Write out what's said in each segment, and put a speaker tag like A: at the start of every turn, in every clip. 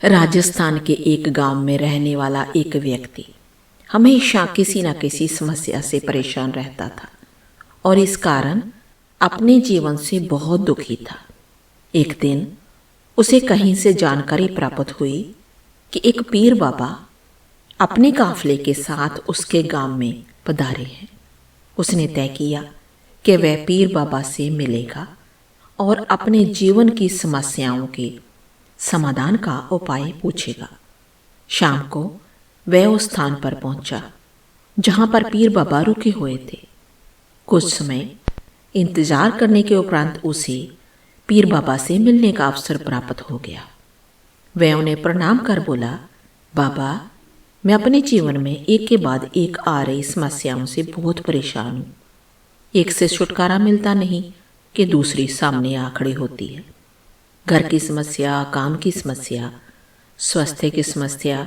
A: राजस्थान के एक गांव में रहने वाला एक व्यक्ति हमेशा किसी न किसी समस्या से परेशान रहता था और इस कारण अपने जीवन से बहुत दुखी था। एक दिन उसे कहीं से जानकारी प्राप्त हुई कि एक पीर बाबा अपने काफले के साथ उसके गांव में पधारे हैं। उसने तय किया कि वह पीर बाबा से मिलेगा और अपने जीवन की समस्याओं के समाधान का उपाय पूछेगा। शाम को वह उस स्थान पर पहुंचा जहां पर पीर बाबा रुके हुए थे। कुछ समय इंतजार करने के उपरांत उसे पीर बाबा से मिलने का अवसर प्राप्त हो गया। वह उन्हें प्रणाम कर बोला, बाबा, मैं अपने जीवन में एक के बाद एक आ रही समस्याओं से बहुत परेशान हूँ। एक से छुटकारा मिलता नहीं कि दूसरी सामने आ खड़ी होती है। घर की समस्या, काम की समस्या, स्वास्थ्य की समस्या,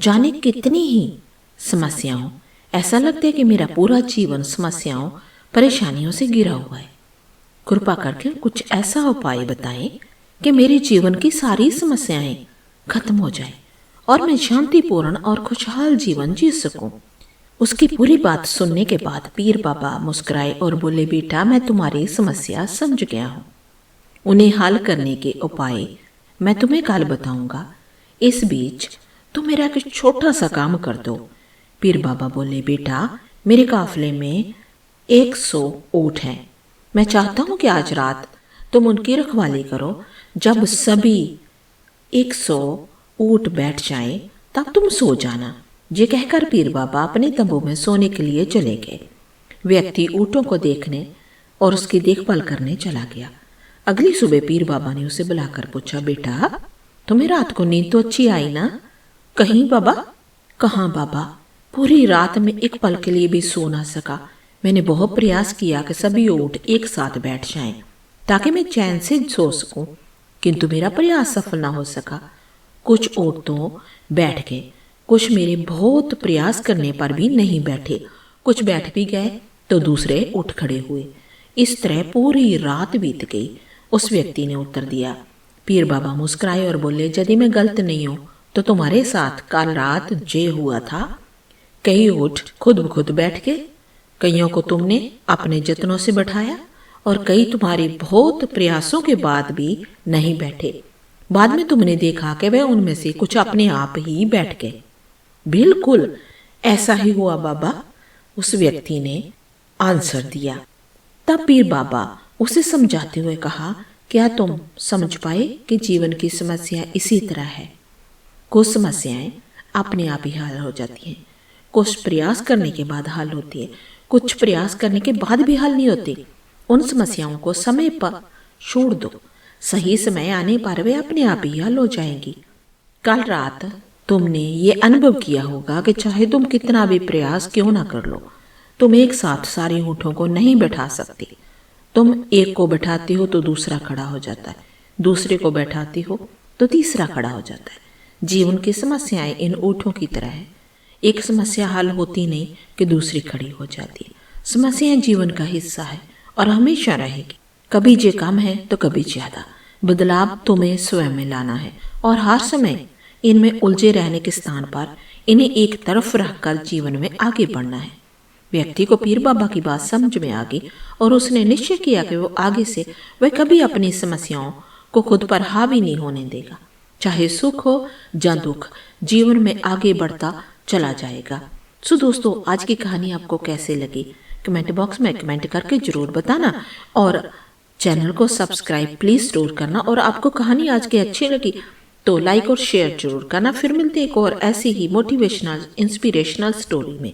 A: जाने कितनी ही समस्याओं। ऐसा लगता है कि मेरा पूरा जीवन समस्याओं परेशानियों से घिरा हुआ है। कृपा करके कुछ ऐसा उपाय बताएं कि मेरे जीवन की सारी समस्याएं खत्म हो जाएं और मैं शांतिपूर्ण और खुशहाल जीवन जी सकूं। उसकी पूरी बात सुनने के बाद पीर बाबा मुस्कुराए और बोले, बेटा, मैं तुम्हारी समस्या समझ गया हूँ। उन्हें हल करने के उपाय मैं तुम्हें कल बताऊंगा। इस बीच तुम मेरा एक छोटा सा काम कर दो। पीर बाबा बोले, बेटा, मेरे काफले में 100 ऊंट हैं। मैं चाहता हूं कि आज रात तुम उनकी रखवाली करो। जब सभी 100 ऊंट बैठ जाएं, तब तुम सो जाना। ये कहकर पीर बाबा अपने तंबू में सोने के लिए चले गए। व्यक्ति ऊंटों को देखने और उसकी देखभाल करने चला गया। अगली सुबह पीर बाबा ने उसे बुलाकर पूछा, बेटा, तुम्हें रात को नींद तो अच्छी आई ना? कहीं बाबा। कहाँ बाबा, पूरी रात में एक पल के लिए भी सो ना सका। मैंने बहुत प्रयास किया कि सभी ऊंट एक साथ बैठ जाएं ताकि मैं चैन से सो सकूं, किंतु मेरा प्रयास सफल ना हो सका। कुछ ऊंट तो बैठ गए, कुछ मेरे बहुत प्रयास करने पर भी नहीं बैठे। कुछ बैठ भी गए तो दूसरे उठ खड़े हुए। इस तरह पूरी रात बीत गई। उस व्यक्ति ने उत्तर दिया। पीर बाबा मुस्कुराए और बोले, यदि मैं गलत नहीं हूं तो तुम्हारे साथ कल रात जे हुआ था। कई ऊंट खुद ब खुद बैठ गए, कईयों को तुमने अपने जतनों से बैठाया और कई तुम्हारे बहुत प्रयासों के बाद भी नहीं बैठे। बाद में तुमने देखा कि वह उनमें से कुछ अपने आप ही बैठ गए। बिल्कुल ऐसा ही हुआ बाबा, उस व्यक्ति ने आंसर दिया। तब पीर बाबा उसे समझाते हुए कहा, क्या तुम समझ पाए कि जीवन की समस्या इसी तरह है। कुछ समस्याएं अपने आप ही हल हो जाती हैं, कुछ प्रयास करने के बाद हल होती है, कुछ प्रयास करने के बाद भी हल नहीं होती। उन समस्याओं को समय पर छोड़ दो, सही समय आने पर वे अपने आप ही हल हो जाएंगी। कल रात तुमने ये अनुभव किया होगा कि चाहे तुम कितना भी प्रयास क्यों ना कर लो, तुम एक साथ सारी ऊँटों को नहीं बैठा सकते। तुम एक को बैठाती हो तो दूसरा खड़ा हो जाता है, दूसरे को बैठाती हो तो तीसरा खड़ा हो जाता है। जीवन की समस्याएं इन ऊँटों की तरह है। एक समस्या हल होती नहीं कि दूसरी खड़ी हो जाती है। समस्याएं जीवन का हिस्सा है और हमेशा रहेगी। कभी जे कम है तो कभी ज्यादा। बदलाव तुम्हें स्वयं में लाना है और हर समय इनमें उलझे रहने के स्थान पर इन्हें एक तरफ रखकर जीवन में आगे बढ़ना है। व्यक्ति को पीर बाबा की बात समझ में आ गई और उसने निश्चय किया कि वो आगे से वह कभी अपनी समस्याओं को खुद पर हावी नहीं होने देगा। चाहे सुख हो या दुख, जीवन में आगे बढ़ता चला जाएगा। सो दोस्तों, आज की कहानी आपको कैसे लगी कमेंट बॉक्स में कमेंट करके जरूर बताना और चैनल को सब्सक्राइब प्लीज जरूर करना। और आपको कहानी आज की अच्छी लगी तो लाइक और शेयर जरूर करना। फिर मिलते एक और ऐसी ही मोटिवेशनल इंस्पिरेशनल स्टोरी में।